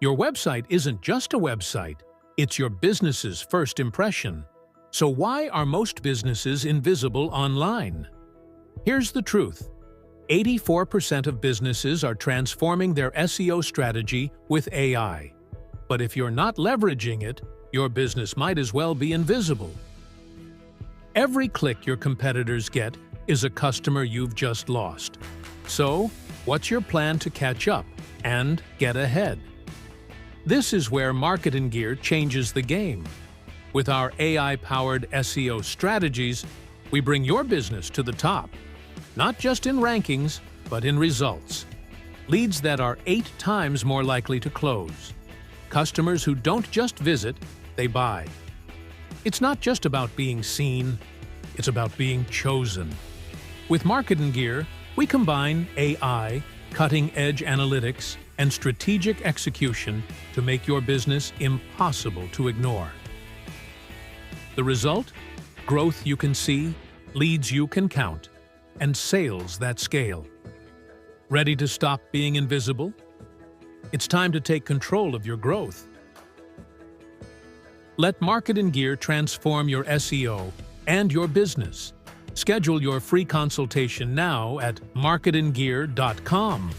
Your website isn't just a website, it's your business's first impression. So why are most businesses invisible online? Here's the truth. 84% of businesses are transforming their SEO strategy with AI. But if you're not leveraging it, your business might as well be invisible. Every click your competitors get is a customer you've just lost. So, what's your plan to catch up and get ahead? This is where MarketinGear changes the game. With our AI-powered SEO strategies, we bring your business to the top, not just in rankings, but in results. Leads that are 8 times more likely to close. Customers who don't just visit, they buy. It's not just about being seen, it's about being chosen. With MarketinGear, we combine AI, cutting-edge analytics, and strategic execution to make your business impossible to ignore. The result? Growth you can see, leads you can count, and sales that scale. Ready to stop being invisible? It's time to take control of your growth. Let MarketinGear transform your SEO and your business. Schedule your free consultation now at MarketingGear.com.